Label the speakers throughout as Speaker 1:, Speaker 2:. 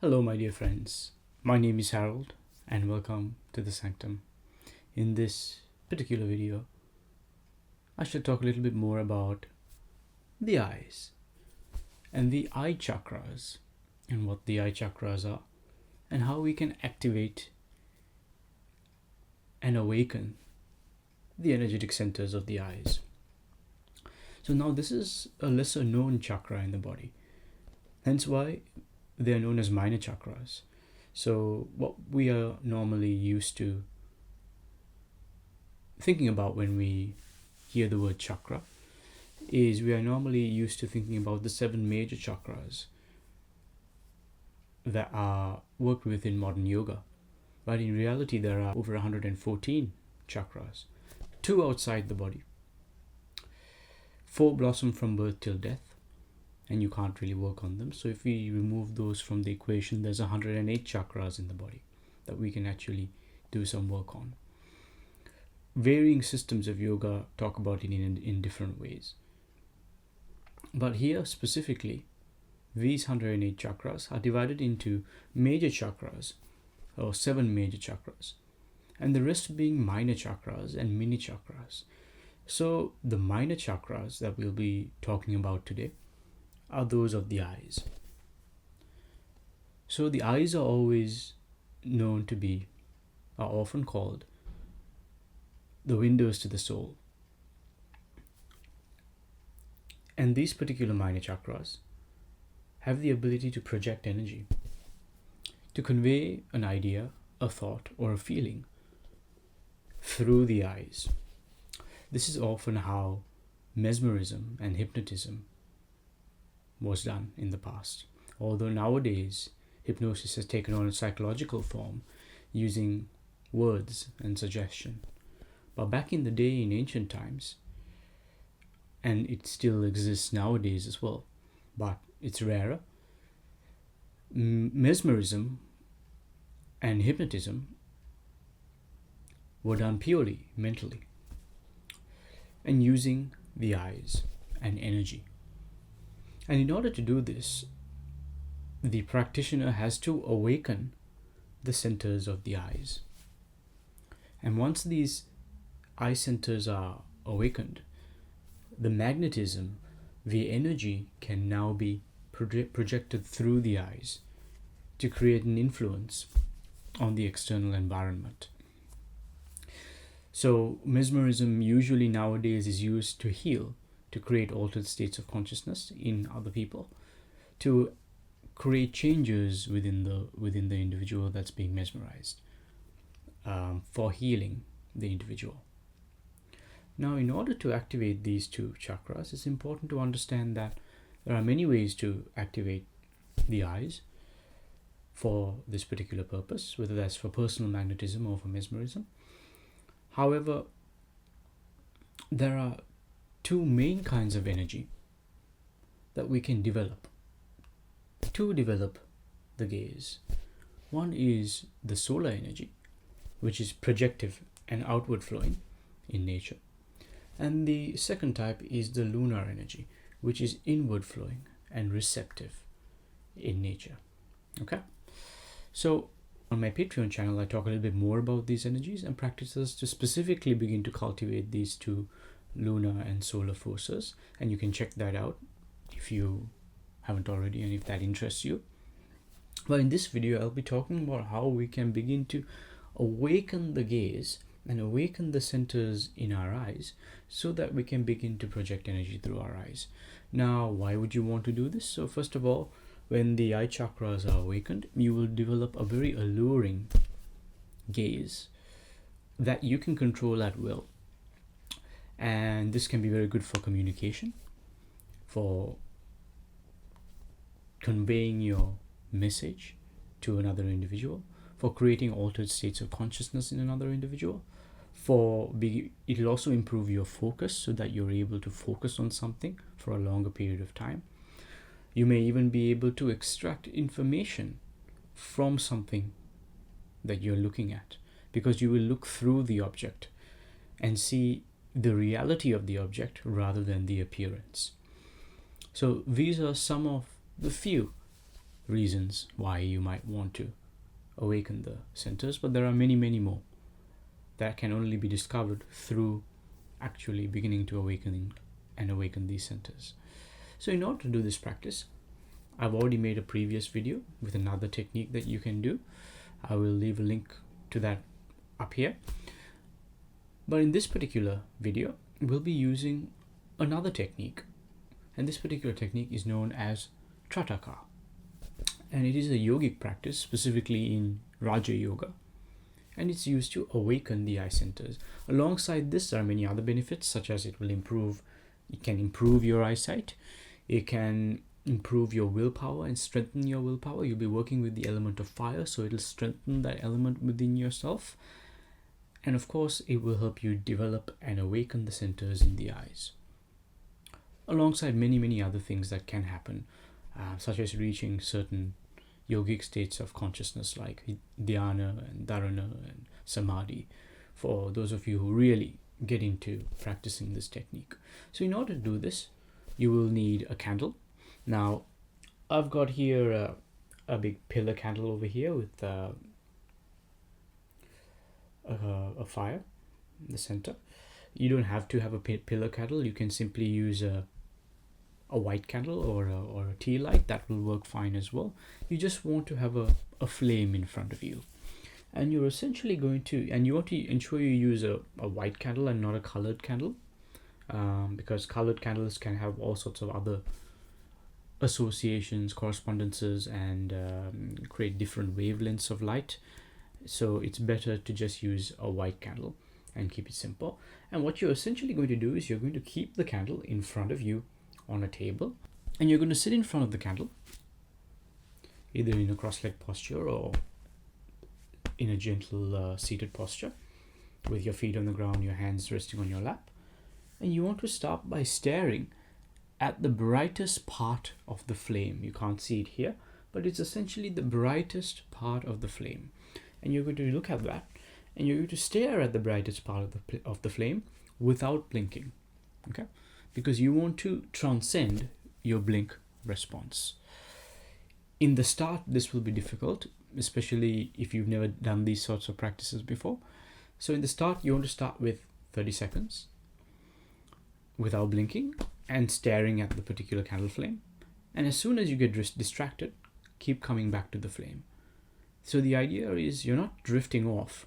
Speaker 1: Hello, my dear friends. My name is Harold, and welcome to the Sanctum. In this particular video, I shall talk a little bit more about the eyes and the eye chakras, and what the eye chakras are, and how we can activate and awaken the energetic centers of the eyes. So now this is a lesser known chakra in the body, hence why they are known as minor chakras. So what we are normally used to thinking about when we hear the word chakra is we are normally used to thinking about the 7 major chakras that are worked with in modern yoga. But in reality, there are over 114 chakras, 2 outside the body. 4 blossom from birth till death, and you can't really work on them. So if we remove those from the equation, there's 108 chakras in the body that we can actually do some work on. Varying systems of yoga talk about it in different ways. But here specifically, these 108 chakras are divided into major chakras, or 7 major chakras, and the rest being minor chakras and mini chakras. So the minor chakras that we'll be talking about today are those of the eyes. So the eyes are always known to be, are often called the windows to the soul. And these particular minor chakras have the ability to project energy, to convey an idea, a thought, or a feeling through the eyes. This is often how mesmerism and hypnotism was done in the past. Although nowadays hypnosis has taken on a psychological form using words and suggestion. But back in the day, in ancient times, and it still exists nowadays as well, but it's rarer, mesmerism and hypnotism were done purely mentally and using the eyes and energy. And in order to do this, the practitioner has to awaken the centers of the eyes. And once these eye centers are awakened, the magnetism, the energy can now be projected through the eyes to create an influence on the external environment. So mesmerism usually nowadays is used to heal, to create altered states of consciousness in other people, to create changes within the individual that's being mesmerized, for healing the individual. Now, in order to activate these 2 chakras, it's important to understand that there are many ways to activate the eyes for this particular purpose, whether that's for personal magnetism or for mesmerism. However, there are 2 main kinds of energy that we can develop to develop the gaze. One is the solar energy, which is projective and outward flowing in nature. And the second type is the lunar energy, which is inward flowing and receptive in nature. Okay? So on my Patreon channel, I talk a little bit more about these energies and practices to specifically begin to cultivate these 2 lunar and solar forces, and you can check that out if you haven't already and if that interests you. But in this video, I'll be talking about how we can begin to awaken the gaze and awaken the centers in our eyes so that we can begin to project energy through our eyes. Now, why would you want to do this? So first of all, when the eye chakras are awakened, you will develop a very alluring gaze that you can control at will. And this can be very good for communication, for conveying your message to another individual, for creating altered states of consciousness in another individual. It'll also improve your focus so that you're able to focus on something for a longer period of time. You may even be able to extract information from something that you're looking at, because you will look through the object and see the reality of the object rather than the appearance. So these are some of the few reasons why you might want to awaken the centers, but there are many, many more that can only be discovered through actually beginning to awaken these centers. So in order to do this practice, I've already made a previous video with another technique that you can do. I will leave a link to that up here. But in this particular video, we'll be using another technique. And this particular technique is known as Trataka. And it is a yogic practice, specifically in Raja Yoga. And it's used to awaken the eye centers. Alongside this, there are many other benefits, such as it can improve your eyesight. It can improve your willpower and strengthen your willpower. You'll be working with the element of fire, so it'll strengthen that element within yourself. And of course, it will help you develop and awaken the centers in the eyes. Alongside many, many other things that can happen, such as reaching certain yogic states of consciousness like dhyana and dharana and samadhi, for those of you who really get into practicing this technique. So in order to do this, you will need a candle. Now, I've got here a big pillar candle over here with a fire in the center. You don't have to have a pillar candle. You can simply use a white candle or a tea light. That will work fine as well. You just want to have a flame in front of you, and you're essentially going to, and you want to ensure you use a white candle and not a colored candle, because colored candles can have all sorts of other associations, correspondences, and create different wavelengths of light. So it's better to just use a white candle and keep it simple. And what you're essentially going to do is you're going to keep the candle in front of you on a table, and you're going to sit in front of the candle, either in a cross-legged posture or in a gentle seated posture, with your feet on the ground, your hands resting on your lap. And you want to start by staring at the brightest part of the flame. You can't see it here, but it's essentially the brightest part of the flame. And you're going to look at that, and you're going to stare at the brightest part of the flame without blinking, okay? Because you want to transcend your blink response. In the start, this will be difficult, especially if you've never done these sorts of practices before. So in the start, you want to start with 30 seconds without blinking and staring at the particular candle flame. And as soon as you get distracted, keep coming back to the flame. So the idea is you're not drifting off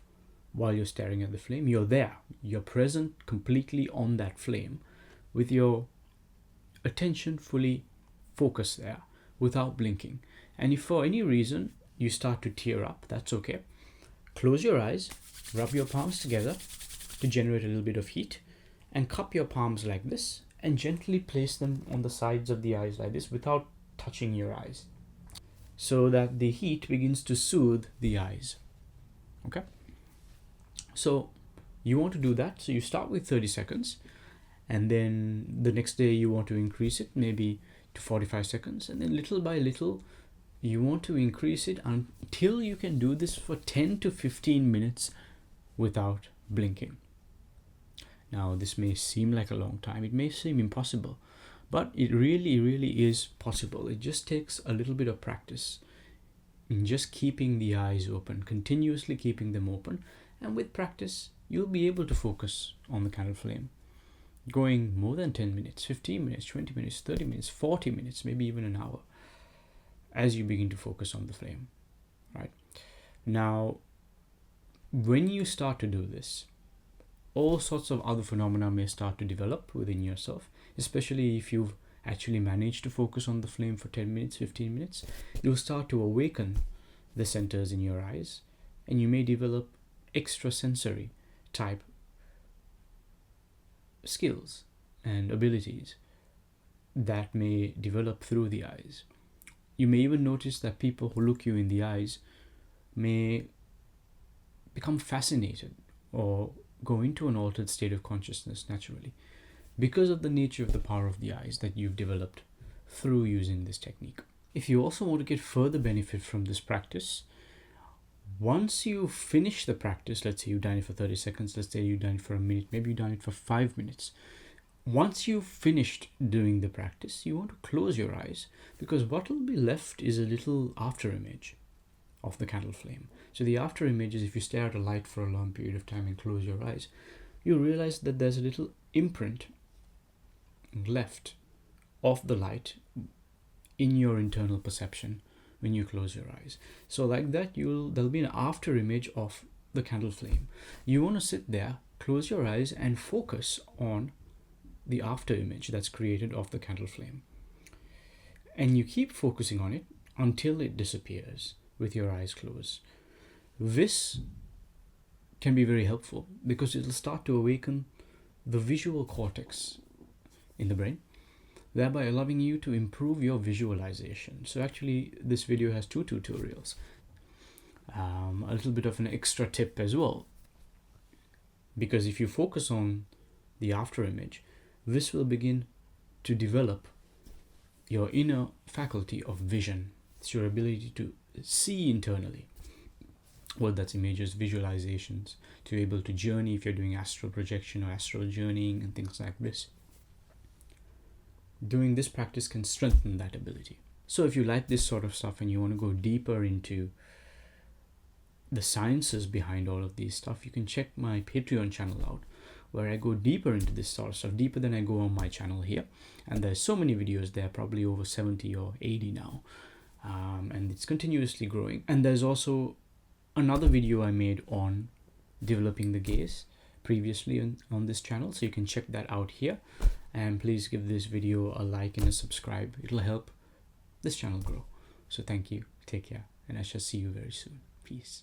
Speaker 1: while you're staring at the flame. You're there. You're present completely on that flame with your attention fully focused there without blinking. And if for any reason you start to tear up, that's okay. Close your eyes, rub your palms together to generate a little bit of heat, and cup your palms like this and gently place them on the sides of the eyes like this without touching your eyes, so that the heat begins to soothe the eyes. Okay? So you want to do that. So you start with 30 seconds, and then the next day you want to increase it maybe to 45 seconds, and then little by little you want to increase it until you can do this for 10 to 15 minutes without blinking. Now, this may seem like a long time, it may seem impossible, but it really, really is possible. It just takes a little bit of practice in just keeping the eyes open, continuously keeping them open. And with practice, you'll be able to focus on the candle flame, going more than 10 minutes, 15 minutes, 20 minutes, 30 minutes, 40 minutes, maybe even an hour, as you begin to focus on the flame, right? Now, when you start to do this, all sorts of other phenomena may start to develop within yourself, especially if you've actually managed to focus on the flame for 10 minutes, 15 minutes. You'll start to awaken the centers in your eyes, and you may develop extrasensory type skills and abilities that may develop through the eyes. You may even notice that people who look you in the eyes may become fascinated or go into an altered state of consciousness naturally because of the nature of the power of the eyes that you've developed through using this technique. If you also want to get further benefit from this practice, once you finish the practice, let's say you've done it for 30 seconds, let's say you've done it for a minute, maybe you've done it for 5 minutes, once you've finished doing the practice, you want to close your eyes, because what will be left is a little after image of the candle flame. So the after image is if you stare at a light for a long period of time and close your eyes, you realize that there's a little imprint left of the light in your internal perception when you close your eyes. So like that, there'll be an after image of the candle flame. You want to sit there, close your eyes, and focus on the after image that's created of the candle flame. And you keep focusing on it until it disappears with your eyes closed. This can be very helpful because it'll start to awaken the visual cortex in the brain, thereby allowing you to improve your visualization. So actually, this video has 2 tutorials. A little bit of an extra tip as well, because if you focus on the after image, this will begin to develop your inner faculty of vision. It's your ability to see internally. Well, that's images, visualizations, to be able to journey if you're doing astral projection or astral journeying and things like this. Doing this practice can strengthen that ability. So if you like this sort of stuff and you want to go deeper into the sciences behind all of these stuff, you can check my Patreon channel out, where I go deeper into this sort of stuff, deeper than I go on my channel here. And there's so many videos there, probably over 70 or 80 now. And it's continuously growing. And there's also another video I made on developing the gaze previously on this channel. So you can check that out here. And please give this video a like and a subscribe. It'll help this channel grow. So thank you. Take care. And I shall see you very soon. Peace.